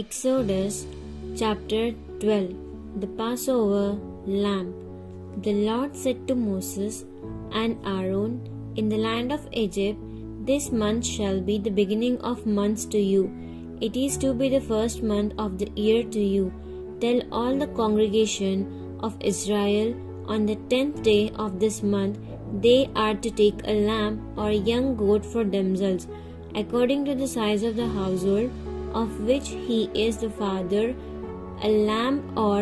Exodus chapter 12. The Passover Lamb. The Lord said to Moses and Aaron in the land of Egypt, "This month shall be the beginning of months to you. It is to be the first month of the year to you. Tell all the congregation of Israel on the 10th day of this month they are to take a lamb or a young goat for themselves, according to the size of the household of which he is the father, a lamb or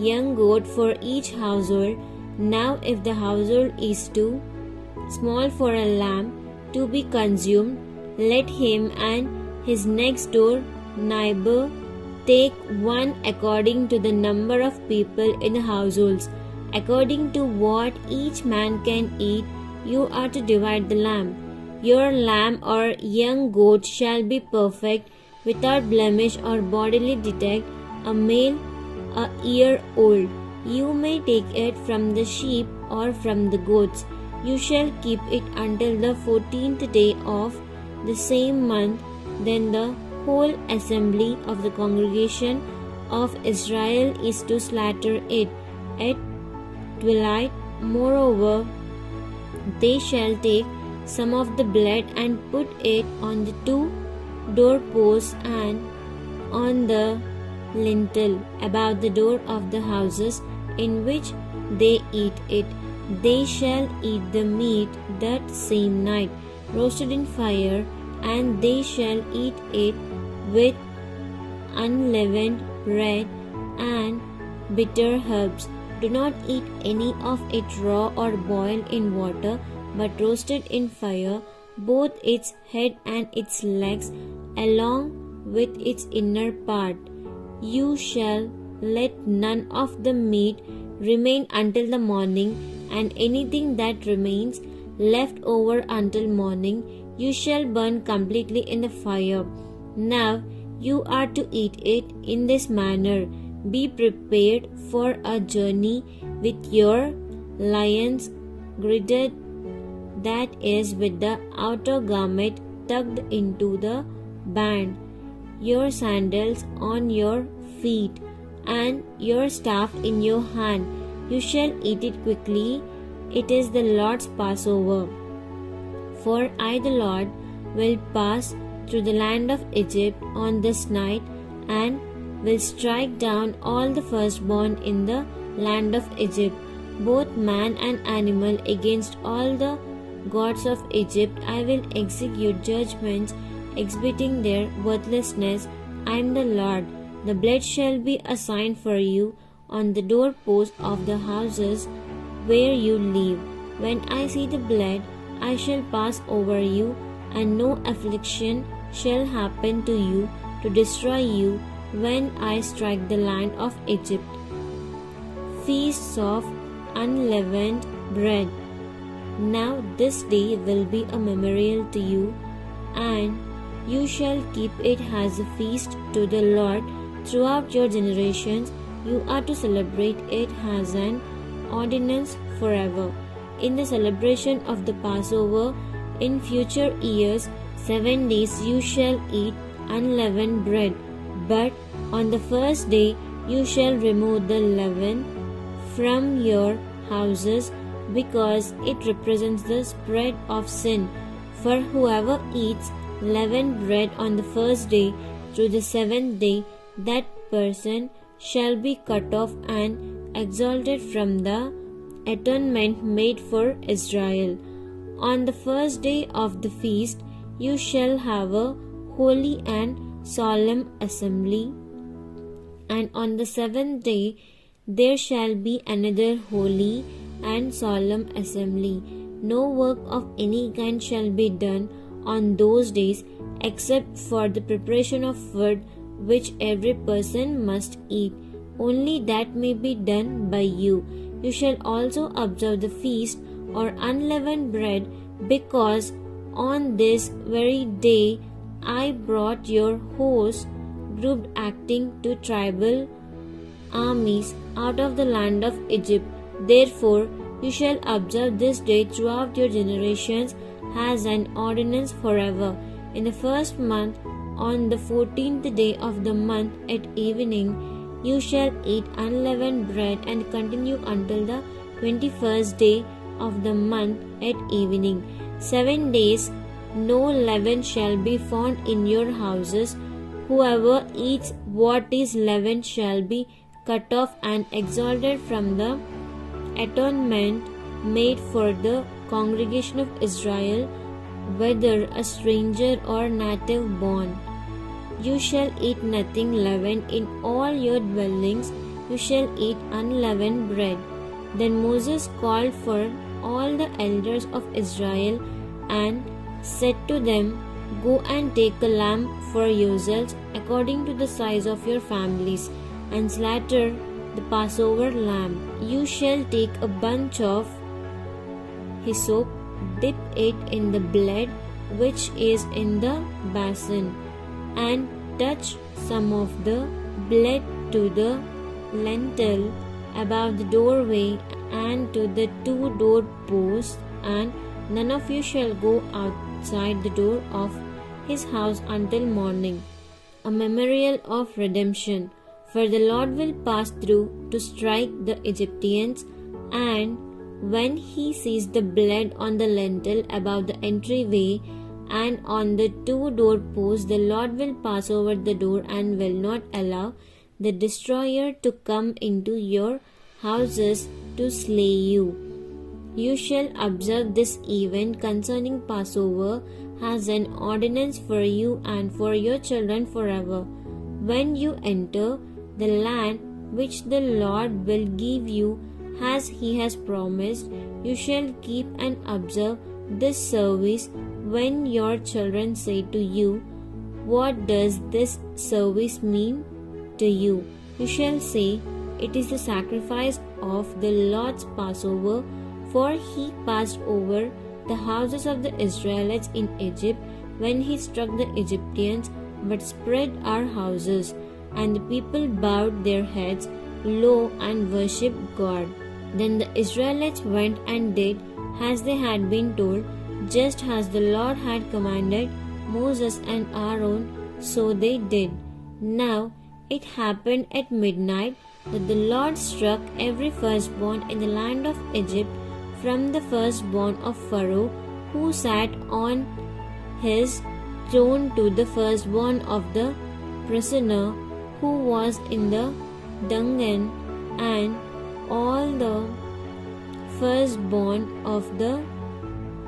young goat for each household. Now if the household is too small for a lamb to be consumed, let him and his next door neighbor take one according to the number of people in the households. According to what each man can eat, you are to divide the lamb. Your lamb or young goat shall be perfect, without blemish or bodily defect, a male a year old. You may take it from the sheep or from the goats. You shall keep it until the 14th day of the same month. Then the whole assembly of the congregation of Israel is to slaughter it at twilight. Moreover, they shall take some of the blood and put it on the two doorposts and on the lintel about the door of the houses in which they eat it. They shall eat the meat that same night, roasted in fire, and they shall eat it with unleavened bread and bitter herbs. Do not eat any of it raw or boiled in water, but roasted in fire, both its head and its legs, along with its inner part. You shall let none of the meat remain until the morning, and anything that remains left over until morning you shall burn completely in the fire. Now you are to eat it in this manner. Be prepared for a journey with your lions girded, that is, with the outer garment tucked into the band, your sandals on your feet, and your staff in your hand. You shall eat it quickly. It is the Lord's Passover. For I, the Lord, will pass through the land of Egypt on this night, and will strike down all the firstborn in the land of Egypt, both man and animal. Against all the gods of Egypt I will execute judgments, exhibiting their worthlessness. I am the Lord. The blood shall be a sign for you on the doorposts of the houses where you live. When I see the blood, I shall pass over you, and no affliction shall happen to you to destroy you when I strike the land of Egypt. Feast of Unleavened Bread. Now this day will be a memorial to you, and you shall keep it as a feast to the Lord throughout your generations. You are to celebrate it as an ordinance forever. In the celebration of the Passover in future years, 7 days you shall eat unleavened bread, but on the first day you shall remove the leaven from your houses, because it represents the spread of sin. For whoever eats leavened bread on the first day through the 7th day, that person shall be cut off and exalted from the atonement made for Israel. On the first day of the feast you shall have a holy and solemn assembly, and on the 7th day there shall be another holy and solemn assembly. No work of any kind shall be done on those days, except for the preparation of food which every person must eat. Only that may be done by you. You shall also observe the feast or unleavened bread, because on this very day I brought your host, grouped acting to tribal armies, out of the land of Egypt. Therefore you shall observe this day throughout your generations as an ordinance forever. In the first month, on the 14th day of the month at evening you shall eat unleavened bread and continue until the 21st day of the month at evening. 7 days no leaven shall be found in your houses. Whoever eats what is leavened shall be cut off and exalted from the atonement made for the congregation of Israel, whether a stranger or native born. You shall eat nothing leavened in all your dwellings, you shall eat unleavened bread. Then Moses called for all the elders of Israel and said to them, Go and take a lamb for yourselves according to the size of your families, and slaughter the Passover lamb. You shall take a bunch of hyssop, dip it in the blood which is in the basin, and touch some of the blood to the lintel above the doorway and to the 2 doorposts, and none of you shall go outside the door of his house until morning, a memorial of redemption. For the Lord will pass through to strike the Egyptians, and when he sees the blood on the lintel above the entryway and on the 2 doorposts, the Lord will pass over the door and will not allow the destroyer to come into your houses to slay you. You shall observe this event concerning Passover as an ordinance for you and for your children forever. When you enter the land which the Lord will give you as he has promised, you shall keep and observe this service. When your children say to you, What does this service mean to you? You shall say, It is the sacrifice of the Lord's Passover, for he passed over the houses of the Israelites in Egypt when he struck the Egyptians, but spread our houses. And the people bowed their heads low and worshipped God. Then the Israelites went and did as they had been told, just as the Lord had commanded Moses and Aaron, so they did. Now it happened at midnight that the Lord struck every firstborn in the land of Egypt, from the firstborn of Pharaoh who sat on his throne to the firstborn of the prisoner who was in the dungeon, and all the firstborn of the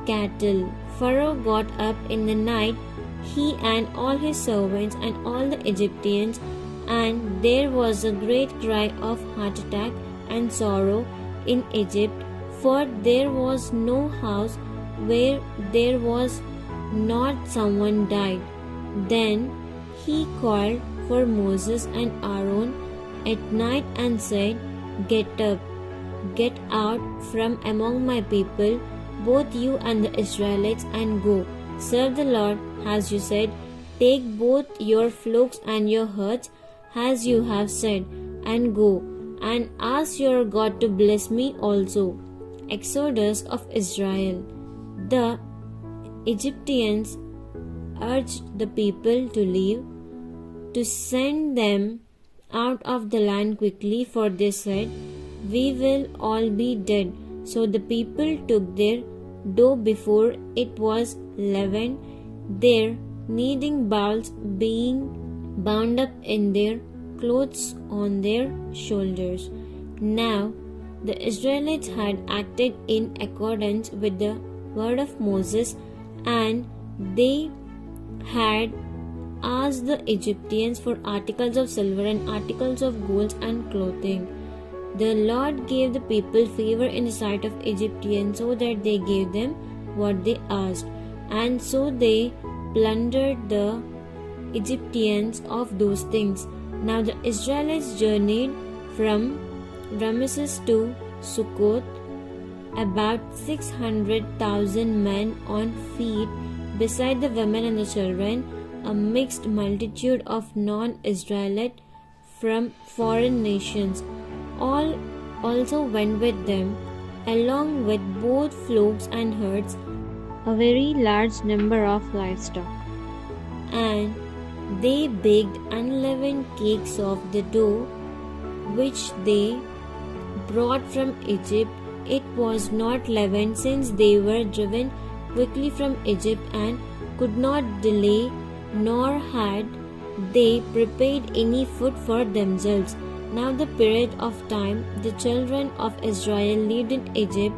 cattle. Pharaoh got up in the night, he and all his servants and all the Egyptians, and there was a great cry of heart attack and sorrow in Egypt, for there was no house where there was not someone died. Then he called for Moses and Aaron at night and said, Get up, get out from among my people, both you and the Israelites, and go. Serve the Lord, as you said. Take both your flocks and your herds, as you have said, and go, and ask your God to bless me also. Exodus of Israel. The Egyptians urged the people to leave, to send them out of the land quickly, for they said, We will all be dead. So the people took their dough before it was leavened, their kneading bowls being bound up in their clothes on their shoulders. Now the Israelites had acted in accordance with the word of Moses, and they had asked the Egyptians for articles of silver and articles of gold and clothing. The Lord gave the people favor in the sight of Egyptians, so that they gave them what they asked, and so they plundered the Egyptians of those things. Now the Israelites journeyed from Ramesses to Succoth, about 600,000 men on feet, beside the women and the children, a mixed multitude of non-Israelite from foreign nations. All also went with them, along with both flocks and herds, a very large number of livestock. And They baked unleavened cakes of the dough which they brought from Egypt. It was not leavened, since they were driven quickly from Egypt and could not delay, nor had they prepared any food for themselves. Now the period of time the children of Israel lived in Egypt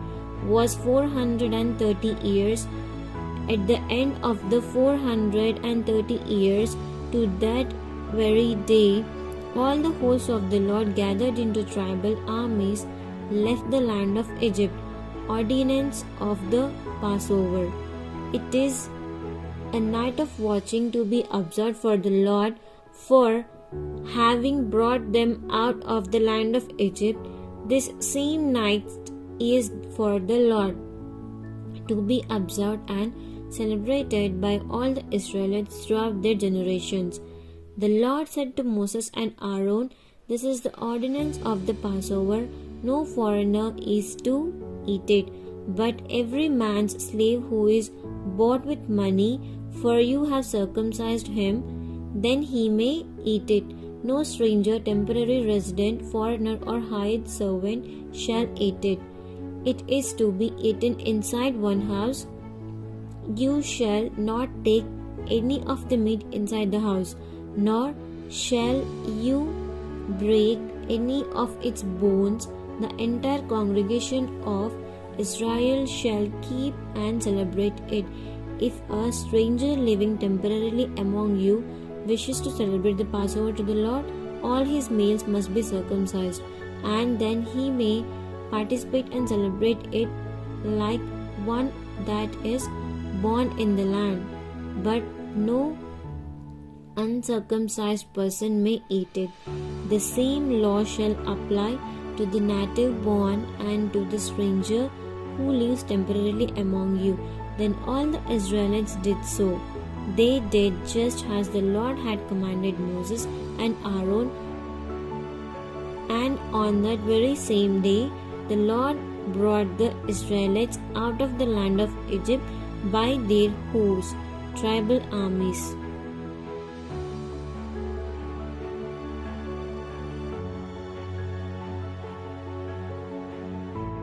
was 430 years. At the end of the 430 years, to that very day, all the hosts of the Lord gathered into tribal armies left the land of Egypt. Ordinance of the Passover. It is a night of watching to be observed for the Lord, for having brought them out of the land of Egypt. This same night is for the Lord, to be observed and celebrated by all the Israelites throughout their generations. The Lord said to Moses and Aaron, "This is the ordinance of the Passover. No foreigner is to eat it, but every man's slave who is bought with money, for you have circumcised him, then he may eat it. No stranger, temporary resident, foreigner, or hired servant shall eat it. It is to be eaten inside one house. You shall not take any of the meat inside the house, nor shall you break any of its bones. The entire congregation of Israel shall keep and celebrate it. If a stranger living temporarily among you wishes to celebrate the Passover to the Lord, all his males must be circumcised, and then he may participate and celebrate it like one that is born in the land. But no uncircumcised person may eat it. The same law shall apply to the native born and to the stranger who lives temporarily among you." Then all the Israelites did so. They did just as the Lord had commanded Moses and Aaron. And on that very same day, the Lord brought the Israelites out of the land of Egypt by their hosts, tribal armies.